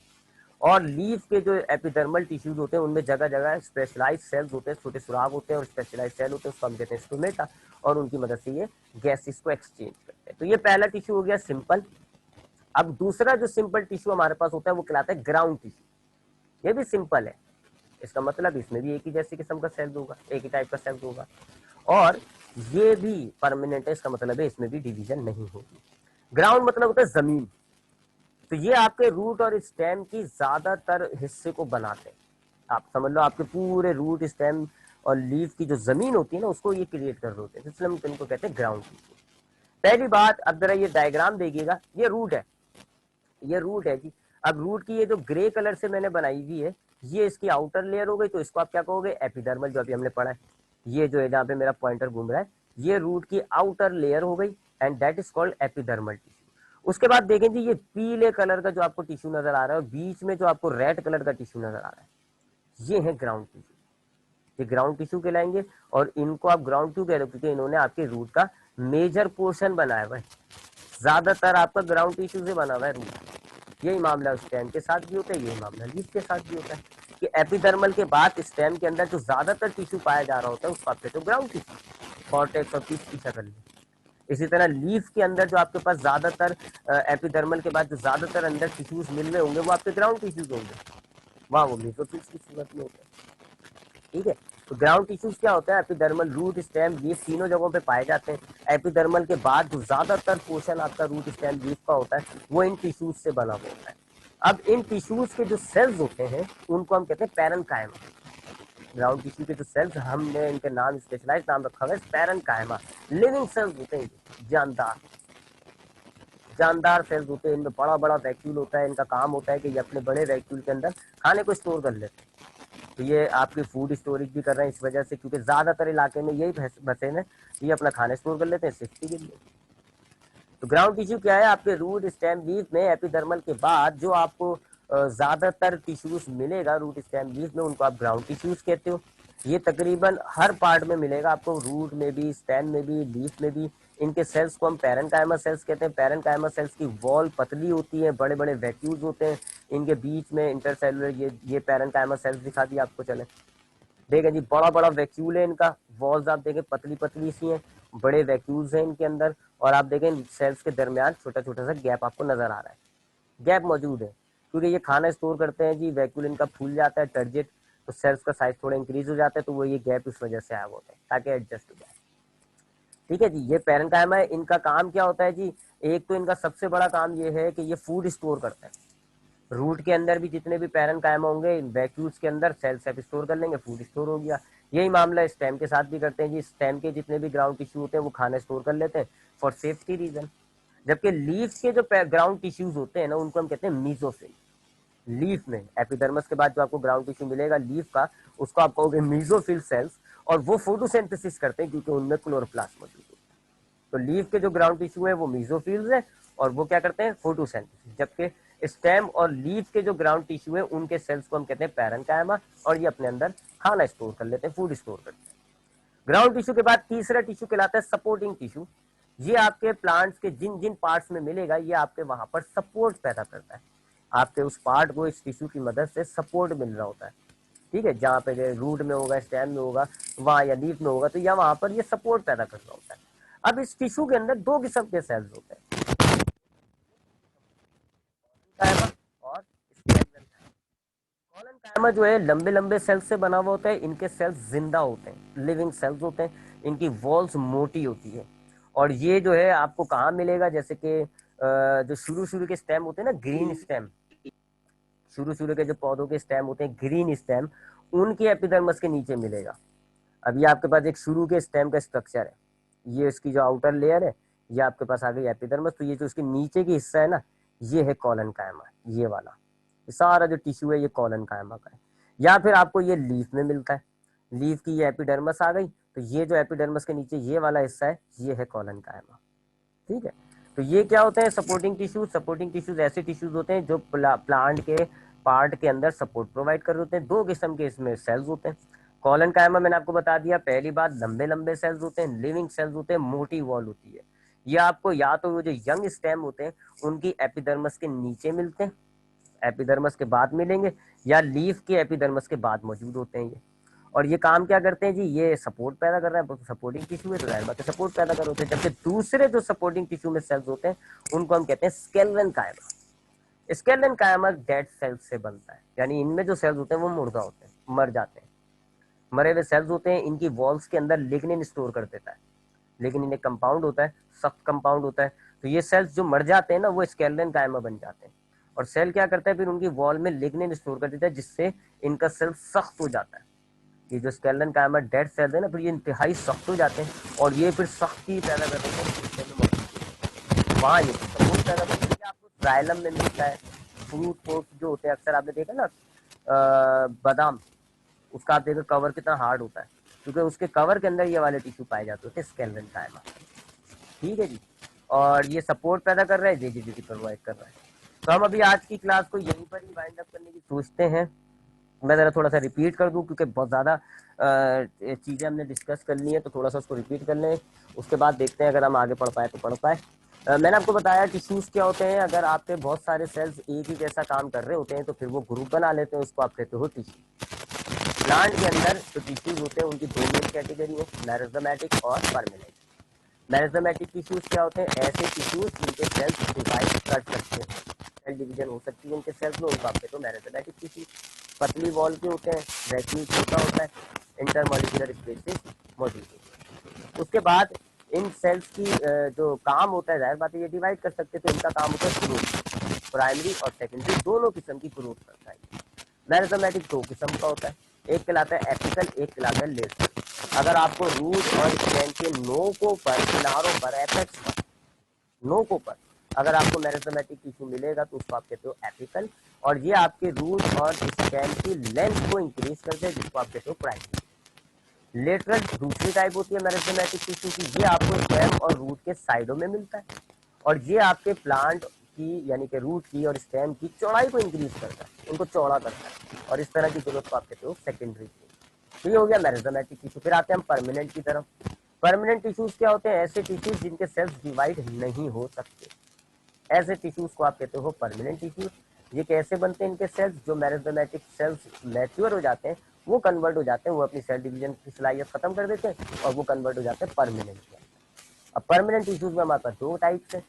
और लीफ के जो एपिडर्मल टिश्यूज होते हैं उनमें जगह जगह स्पेशलाइज सेल्स होते हैं, छोटे सुराग होते हैं और स्पेशलाइज सेल होते हैं, उसको हम कहते हैं स्टोमेटा, और उनकी मदद से ये गैसेस को एक्सचेंज करते हैं। तो ये पहला टिश्यू हो गया सिंपल। अब दूसरा जो सिंपल टिश्यू हमारे पास होता है वो कहलाता है ग्राउंड टिश्यू। ये भी सिंपल है, इसका मतलब इसमें भी एक ही जैसे किस्म का सेल्स होगा, एक ही टाइप का सेल्स होगा। और ये भी परमानेंट है, इसका मतलब है इसमें भी डिवीजन नहीं होगी। ग्राउंड मतलब होता है जमीन। तो ये आपके रूट और स्टेम की ज्यादातर हिस्से को बनाते हैं। आप समझ लो आपके पूरे रूट स्टेम और लीफ की जो जमीन होती है ना, उसको ये क्रिएट कर रहे होते हैं, इसलिए हम इनको कहते हैं ग्राउंड टिश्यू। पहली बात, अब जरा ये डायग्राम देखिएगा, ये रूट है, ये रूट है जी। अब रूट की ये जो ग्रे कलर से मैंने बनाई हुई है, ये इसकी आउटर लेयर हो गई, तो इसको आप क्या कहोगे, एपिडर्मल, जो अभी हमने पढ़ा है। ये जो है जहाँ पे मेरा पॉइंटर घूम रहा है, ये रूट की आउटर लेयर हो गई, and that is called epidermal tissue. उसके बाद देखें जी, ये पीले कलर का जो आपको टिश्यू नजर आ रहा है और बीच में जो आपको रेड कलर का टिश्यू नजर आ रहा है, ये है ग्राउंड टिश्यू। ये ग्राउंड टिश्यू कहलाएंगे। और इनको आप ग्राउंड क्यों कह रहे हो, क्योंकि इन्होंने आपके रूट का मेजर पोर्शन बनाया हुआ है। ज्यादातर आपका ग्राउंड टिश्यू से बना हुआ है रूट। यही मामला स्टेम के साथ भी होता है, यही मामला लीफ के साथ भी होता है कि एपिडर्मल के बाद स्टेम के अंदर जो ज्यादातर टिश्यू पाया जा रहा होता है उसको आप कहते हो ग्राउंड टिश्यू, कॉर्टेक्स और टिप की शक्ल में। इसी तरह लीफ के अंदर जो आपके पास ज्यादातर एपिडर्मल के बाद जो ज्यादातर अंदर टिश्यूज मिल रहे होंगे वो आपके ग्राउंड टिश्यूज होंगे, वहां वो मेसोफिल्स की सूरत में होते हैं। ठीक है, तो ग्राउंड टिश्यूज क्या होता है, एपिडर्मल, रूट, स्टेम, लीफ तीनों जगहों पे पाए जाते हैं। एपिडर्मल के बाद जो ज्यादातर पोर्शन आपका रूट, स्टेम, लीफ का होता है वो इन टिश्यूज से बना हुआ होता है। अब इन टिश्यूज के जो सेल्स होते हैं उनको हम कहते हैं पैरेन्काइमा। ग्राउंड टिश्यू के जो सेल्स, हमने इनके नाम स्पेशलाइज नाम रखा हुआ है पैरेन्काइमा। लिविंग सेल्स होते हैं, जानदार जानदार सेल्स होते हैं। इनमें बड़ा बड़ा वैक्यूल होता है, इनका काम होता है कि ये अपने बड़े वैक्यूल के अंदर खाने को स्टोर कर लेते हैं। तो ये आपकी फूड स्टोरेज भी कर रहे हैं इस वजह से, क्योंकि ज्यादातर इलाके में यही बसे हैं, ये अपना खाना स्टोर कर लेते हैं सेफ्टी के लिए। तो ग्राउंड टिश्यू क्या है, आपके रूट, स्टेम, लीफ में एपिडर्मल के बाद जो आपको ज्यादातर टिश्यूज मिलेगा रूट, स्टेम, लीफ में, उनको आप ग्राउंड टिश्यूज कहते हो। ये तकरीबन हर पार्ट में मिलेगा आपको, रूट में भी, स्टेम में भी, लीफ में भी। इनके सेल्स को हम पैरेन्काइमा सेल्स कहते हैं। पैरेन्काइमा सेल्स की वॉल पतली होती है, बड़े बड़े वैक्यूल्स होते हैं इनके बीच में, इंटरसेलुलर, ये पैरेन्काइमा सेल्स दिखा दिया आपको। चले देखें जी, बड़ा बड़ा वैक्यूल है इनका, वॉल्स आप देखें पतली पतली सी हैं, बड़े वैक्यूल्स हैं इनके अंदर। और आप देखें सेल्स के दरमियान छोटा छोटा सा गैप आपको नजर आ रहा है, गैप मौजूद है, क्योंकि ये खाना स्टोर करते हैं जी। वैक्यूल इनका फूल जाता है, टर्जेट, तो सेल्स का साइज थोड़ा इंक्रीज हो जाता है, तो वो ये गैप इस वजह से आया होता है ताकि एडजस्ट हो जाए। ठीक है जी, ये पैरेन्काइमा है। इनका काम क्या होता है जी, एक तो इनका सबसे बड़ा काम ये है कि ये फूड स्टोर करता है। रूट के अंदर भी जितने भी पैरेन्काइमा होंगे, वैक्यूल्स के अंदर सेल से स्टोर कर लेंगे, फूड स्टोर हो गया। यही मामला स्टेम के साथ भी करते हैं जी। स्टेम के जितने भी ग्राउंड टिश्यू होते हैं वो खाना स्टोर कर लेते हैं फॉर सेफ्टी रीजन। जबकि लीफ के जो ग्राउंड टिश्यूज होते हैं ना, उनको हम कहते हैं मीजोफिल। लीफ में एपिडर्मस के बाद जो आपको ग्राउंड टिश्यू मिलेगा लीफ का, उसको आप कहोगे मीजोफिल सेल्स। और वो फोटोसिंथेसिस करते हैं क्योंकि उनमें क्लोरोप्लास्ट मौजूद होता है। तो लीफ के जो ग्राउंड टिश्यू है वो मीजोफिल्स है, और वो क्या करते हैं, फोटोसिंथेसिस। जबकि स्टेम और लीफ के जो ग्राउंड टिश्यू है उनके सेल्स को हम कहते हैं पैरेन्काइमा, और ये अपने अंदर खाना स्टोर कर लेते हैं, फूड स्टोर करते हैं। ग्राउंड टिश्यू के बाद तीसरा टिश्यू कहलाता है सपोर्टिंग टिश्यू। ये आपके प्लांट्स के जिन जिन पार्ट्स में मिलेगा, ये आपके वहां पर सपोर्ट पैदा करता है। आपके उस पार्ट को इस टिश्यू की मदद से सपोर्ट मिल रहा होता है। ठीक है, जहाँ पे रूट में होगा, स्टेम में होगा, वहां या लीफ में होगा, तो या वहां पर ये सपोर्ट पैदा कर रहा होता है। अब इस टिश्यू के अंदर दो किस्म के सेल्स होते हैं, और कॉलन कायमा जो है लंबे लंबे सेल्स से बना हुआ होता है। इनके सेल्स जिंदा होते हैं, लिविंग सेल्स होते हैं। इनकी वॉल्स मोटी होती है। और ये जो है आपको कहाँ मिलेगा, जैसे कि जो शुरू शुरू के स्टेम होते हैं ना, ग्रीन स्टेम, शुरू शुरू के जो पौधों के स्टेम होते हैं ग्रीन स्टेम, उनके एपिडर्मस के नीचे मिलेगा। अब ये आपके पास एक शुरू के स्टेम का स्ट्रक्चर है, ये इसकी जो आउटर लेयर है, ये आपके पास आ गई एपिडर्मस। तो ये जो इसके नीचे की हिस्सा है ना, ये है कॉलन कायमा, ये वाला, ये सारा जो टिश्यू है ये कॉलन कायमा का है। या फिर आपको ये लीफ में मिलता है, लीफ की ये एपिडर्मस आ गई, तो ये जो एपिडर्मस के नीचे ये वाला हिस्सा है, ये है कॉलन कायमा। ठीक है, तो ये क्या होते हैं, सपोर्टिंग टिश्यूज। सपोर्टिंग टिश्यूज ऐसे टिश्यूज होते हैं जो प्लांट के पार्ट के अंदर सपोर्ट प्रोवाइड कर रहे होते हैं। दो किस्म के इसमें सेल्स होते हैं। कॉलन कायमा मैंने आपको बता दिया, पहली बात लंबे लंबे सेल्स होते हैं, लिविंग सेल्स होते हैं, मोटी वॉल होती है। ये आपको या तो वो जो यंग स्टेम होते हैं उनकी एपिडर्मस के नीचे मिलते हैं, एपिडर्मस के बाद मिलेंगे, या लीफ के एपिडर्मस के बाद मौजूद होते हैं ये। और ये काम क्या करते हैं जी, ये सपोर्ट पैदा कर रहे हैं, सपोर्टिंग टिश्यू है तो जाहिर बात है सपोर्ट पैदा कर रहे होते हैं। जबकि दूसरे जो सपोर्टिंग टिश्यू में सेल्स होते हैं उनको हम कहते हैं स्केलेटन कायमा। स्केलेटन कायमा डेड सेल्स से बनता है, यानी इनमें जो सेल्स होते हैं वो मुर्दा होते हैं। मर जाते हैं। मरे हुए सेल्स होते हैं, इनकी वॉल्स के अंदर लिग्निन स्टोर कर देता है, लेकिन इन्हें कंपाउंड होता है, सख्त कंपाउंड होता है। तो ये सेल्स जो मर जाते हैं ना, वो स्केलेटन कायमा बन जाते हैं। और सेल क्या करता है, फिर उनकी वॉल में लिग्निन स्टोर कर देता है, जिससे इनका सेल सख्त हो जाता है। ये जो स्केलेटन कायमा डेड सेल है ना, फिर ये इंतहाई सख्त हो जाते हैं और ये फिर सख्ती पैदा कर देते हैं। वहाँ ये सपोर्ट पैदा करते हैं। आपको ट्रायलम में मिलता है, फ्रूट पोस्ट जो होते हैं, अक्सर आपने देखा ना बादाम, उसका आप देखो कवर कितना हार्ड होता है, क्योंकि उसके कवर के अंदर ये वाले टिश्यू पाए जाते होते हैं, स्केलेटन कायमा। ठीक है जी। और ये सपोर्ट पैदा कर रहा है, रिजिडिटी प्रोवाइड कर रहा है। तो हम अभी आज की क्लास को यहीं पर ही वाइंड अप करने की सोचते हैं। मैं ज़रा थोड़ा सा रिपीट कर दूं, क्योंकि बहुत ज़्यादा चीज़ें हमने डिस्कस कर ली हैं, तो थोड़ा सा उसको रिपीट कर लें। उसके बाद देखते हैं अगर हम आगे पढ़ पाए तो पढ़ पाए। मैंने आपको बताया टिश्यूज़ क्या होते हैं। अगर आपके बहुत सारे सेल्स एक ही जैसा काम कर रहे होते हैं तो फिर वो ग्रुप बना लेते हैं, उसको आप कहते हो टिश्यू। प्लांट के अंदर जो टिश्यूज होते हैं उनकी दो मेन कैटेगरी है, मेरिस्टेमेटिक और परमानेंट। मेरिस्टेमेटिक टिश्यूज क्या होते हैं, ऐसे टिश्यूज जिनके सेल्स डिवाइड कर सकते हैं, सेल डिवीजन हो सकती है उनके सेल्स में, उनको आपके तो मेरिस्टेमेटिक टिश्यू। पतली वॉल के होते हैं, वैक्यूल छोटा होता है, इंटरमोलिकुलर स्पेसेस मौजूद होते हैं। उसके बाद इन सेल्स की जो काम होता है, जाहिर बात है ये डिवाइड कर सकते हैं, तो इनका काम होता है ग्रोथ। प्राइमरी और सेकेंडरी दोनों किस्म की ग्रोथ करता है। मेरिस्टेमेटिक दो किस्म का होता है, एक कहलाता है एपिकल, एक कहलाता है लेटरल। अगर आपको रूट और स्टेम के नोकों पर, किनारों पर, एपेक्स पर, नोकों पर अगर आपको मेरिस्टेमेटिक टिश्यू मिलेगा तो उसको आप कहते हो एपिकल, और ये आपके रूट और स्टेम की लेंथ को इंक्रीज करते हैं, जिसको आप कहते हो प्राइमरी। लेटरल दूसरी टाइप होती है मेरिस्टेमेटिक टिश्यू की, ये आपको स्टेम और रूट के साइडों में मिलता है, और ये आपके प्लांट की यानी कि रूट की और स्टेम की चौड़ाई को इंक्रीज करता है, उनको चौड़ा करता है, और इस तरह की ग्रोथ को आप कहते हो सेकेंडरी। तो ये हो गया मेरिस्टेमेटिक टिश्यू। फिर आते हैं हम परमानेंट की तरफ। परमानेंट टिश्यूज क्या होते हैं, ऐसे टिश्यूज जिनके सेल्स डिवाइड नहीं हो सकते, ऐसे टिश्यूज को आप कहते हो परमानेंट टिश्यूज। ये कैसे बनते हैं इनके सेल्स, जो मेरिस्टेमेटिक सेल्स मैच्योर हो जाते हैं वो कन्वर्ट हो जाते हैं, वो अपनी सेल डिवीजन की सलाहियत खत्म कर देते हैं और वो कन्वर्ट हो जाते हैं परमानेंट में। अब परमानेंट टिश्यूज में हमारे पास दो टाइप्स है,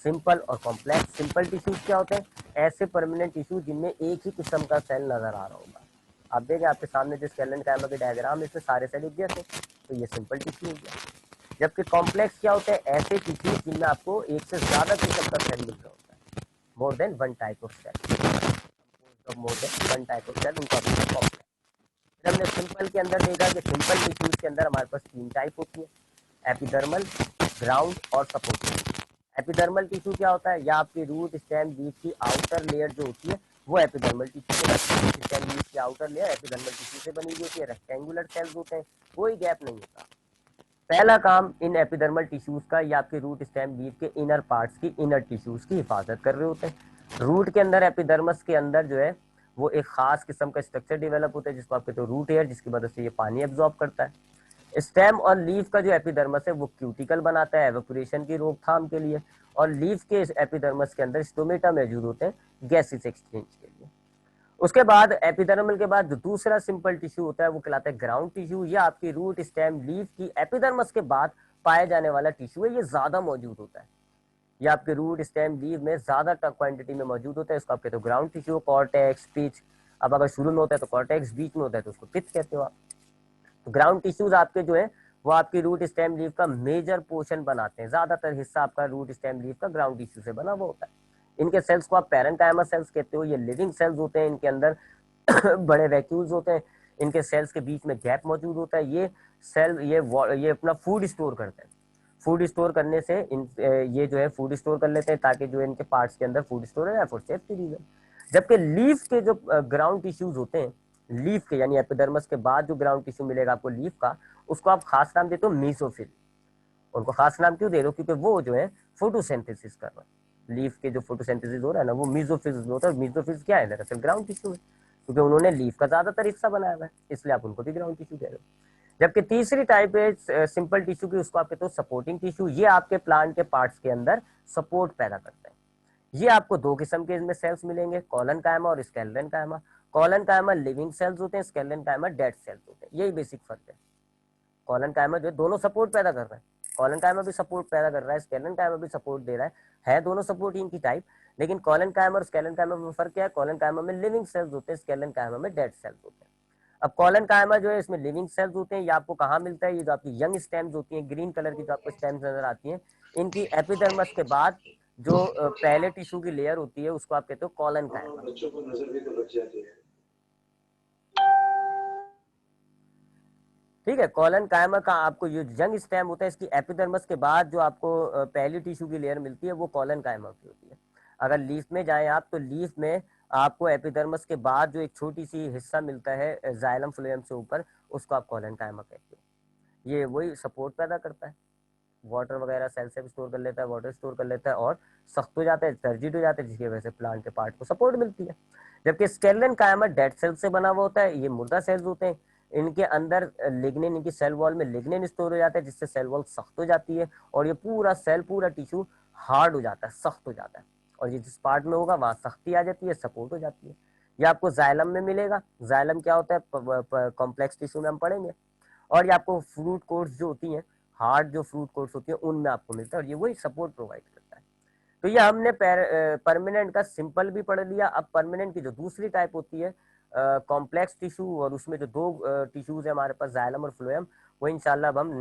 सिंपल और कॉम्प्लेक्स। सिंपल टिश्यूज क्या होते हैं, ऐसे परमानेंट टिश्यू जिनमें एक ही किस्म का सेल नजर आ रहा होगा। आप देखें आपके सामने जो स्केलेटन कायमा के डायग्राम है, इसमें सारे सेल एक जैसे, तो ये सिंपल टिश्यू हो गया। जबकि कॉम्प्लेक्स क्या होते हैं, ऐसे टिश्यू जिनमें आपको एक से ज्यादा किस्म का सेल मिल रहा होता है, more than one type of cell, more than one type of cell, उनको कॉम्प्लेक्स। हमने सिंपल के अंदर देखा कि सिंपल टिश्यूज के अंदर हमारे पास तीन टाइप होती है, एपिडर्मल, ग्राउंड और सपोर्टिंग। एपिडर्मल टिश्यू क्या होता है, या आपकी रूट स्टेम लीफ की आउटर लेयर जो होती है वो एपिडर्मल टिश्यू से बनती है। स्टेम लीफ की आउटर लेयर एपिडर्मल टिश्यू से बनी हुई होती है, रेक्टेंगुलर सेल्स होते हैं, कोई गैप नहीं होता। पहला काम इन एपिडर्मल टिश्यूज का, या आपके रूट स्टेम लीफ के इनर पार्ट्स की, इनर टिश्यूज की हिफाजत कर रहे होते हैं। रूट के अंदर, एपिडर्मस के अंदर जो है वो एक खास किस्म का स्ट्रक्चर डेवलप होता है, जिसको आप कहते हो रूट एयर, जिसकी मदद से ये पानी एब्जॉर्ब करता है। स्टेम और लीफ का जो एपिडर्मस है वो क्यूटिकल बनाता है एवेपोरेशन की रोकथाम के लिए, और लीफ के एपिडर्मस के अंदर स्टोमेटा मौजूद होते हैं गैसेस एक्सचेंज के लिए। उसके बाद एपिडर्मल के बाद जो दूसरा सिंपल टिश्यू होता है वो कहलाता है ग्राउंड टिश्यू। ये आपकी रूट स्टेम लीफ की एपिडर्मस के बाद पाए जाने वाला टिश्यू है, ये ज्यादा मौजूद होता है, ये आपके रूट स्टेम लीफ में ज्यादा क्वांटिटी में मौजूद होता है, इसको आप कहते हो ग्राउंड टिश्यू। कॉर्टेक्स, पिच, अब अगर शुरू में होता है तो कॉर्टेक्स, बीच में होता है तो उसको पिच कहते हो आप। तो ग्राउंड टिश्यूज आपके जो है वो आपकी रूट स्टेम लीफ का मेजर पोर्शन बनाते हैं, ज्यादातर हिस्सा आपका रूट स्टेम लीफ का ग्राउंड टिश्यू से बना हुआ होता है। इनके सेल्स को आप पैरेन्काइमा सेल्स कहते हो, ये लिविंग सेल्स होते हैं, इनके अंदर बड़े वैक्यूल्स होते हैं, इनके सेल्स के बीच में गैप मौजूद होता है। ये सेल ये अपना फूड स्टोर करते हैं, फूड स्टोर करने से ये जो है फूड स्टोर कर लेते हैं ताकि जो इनके पार्ट्स के अंदर फूड स्टोर है फॉर सेफ्टी रीजन। जबकि लीफ के जो ग्राउंड टिश्यूज होते हैं, लीफ के यानी एपिडर्मस के बाद जो ग्राउंड टिश्यू मिलेगा आपको लीफ का, उसको आप खास नाम देते हो मीसोफिल। उनको खास नाम क्यों दे रहे हो, क्योंकि वो जो है फोटोसिंथेसिस कर रहा है, लीफ के जो फोटोसिंथेसिस हो रहा है ना वो मीसोफिल्स होता है। मीसोफिल्स क्या है, दरअसल ग्राउंड टिश्यू है, क्योंकि उन्होंने लीफ का ज्यादातर हिस्सा बनाया हुआ है, इसलिए आप उनको भी ग्राउंड टिश्यू कह रहे हो। जबकि तीसरी टाइप है सिंपल टिश्यू की, उसको आप कहते हो सपोर्टिंग टिश्यू। ये आपके प्लांट के पार्ट्स के अंदर सपोर्ट पैदा करते हैं। ये आपको दो किस्म के इसमें सेल्स मिलेंगे, कॉलन कायमा और स्केलेटन कायमा। कॉलन कायमा लिविंग सेल्स होते हैं, स्केलेटन कायमा डेड सेल्स होते हैं, यही बेसिक फर्क है। कॉलन कायमा जो है दोनों सपोर्ट पैदा कर रहा है, कॉलन कायमा भी सपोर्ट पैदा कर रहा है, स्केलेटन कायमा भी सपोर्ट दे रहा है दोनों सपोर्टिंग की टाइप। लेकिन कॉलन कायमा और स्केलेटन कायमा में फर्क क्या है, कॉलन कायमा में लिविंग सेल्स होते हैं, स्केलेटन कायमा में डेड सेल्स होते हैं। अब कॉलन कायमा जो है इसमें लिविंग सेल्स होते हैं। ये आपको कहाँ मिलता है? ये जो आपकी यंग स्टेम्स होती हैं, ग्रीन कलर की जो आपको स्टेम्स नजर आती हैं, इनकी एपिडर्मिस के बाद जो पहले टिश्यू की लेयर होती है उसको आप कहते हो कॉलन कायमा। बच्चों को नजर भी तो लग जाती है। ठीक है, कॉलन कायमा का आपको ये यंग स्टेम होता है, इसकी एपिडर्मिस के बाद जो आपको पहली टिश्यू की लेयर मिलती है वो कॉलन कायमा की होती है। अगर लीफ में जाएं आप तो लीफ में आपको एपिडर्मिस के बाद जो एक छोटी सी हिस्सा मिलता है जाइलम फ्लोएम से ऊपर, उसको आप कॉलन कायमा कहते हो। ये वही सपोर्ट पैदा करता है, वाटर वगैरह सेल से भी स्टोर कर लेता है, वाटर स्टोर कर लेता है और सख्त हो जाता है, टर्जिड हो जाता है, जिसकी वजह से प्लांट के पार्ट को सपोर्ट मिलती है। जबकि स्केलेटन कायमा डेड सेल से बना हुआ होता है, ये मुर्दा सेल्स होते हैं। इनके अंदर लिग्निन, इनकी सेल वॉल में लिग्निन स्टोर हो जाता है, जिससे सेल वॉल सख्त हो जाती है और ये पूरा सेल, पूरा टिश्यू हार्ड हो जाता है, सख्त हो जाता है। और ये जिस पार्ट में होगा वहां सख्ती आ जाती है, सपोर्ट हो जाती है। ये आपको जाइलम में मिलेगा। जाइलम क्या होता है? कॉम्प्लेक्स टिश्यू में हम पढ़ेंगे। और ये आपको फ्रूट कोर्स जो होती हैं, हार्ड जो फ्रूट कोर्स होती है, उनमें आपको मिलता है और ये वही सपोर्ट प्रोवाइड करता है। तो ये हमने परमानेंट का सिंपल भी पढ़ लिया। अब परमानेंट की जो दूसरी टाइप होती है कॉम्प्लेक्स टिश्यू, और उसमें जो दो टिश्यूज है हमारे पास, जाइलम और फ्लोएम, वो इंशाल्लाह अब हम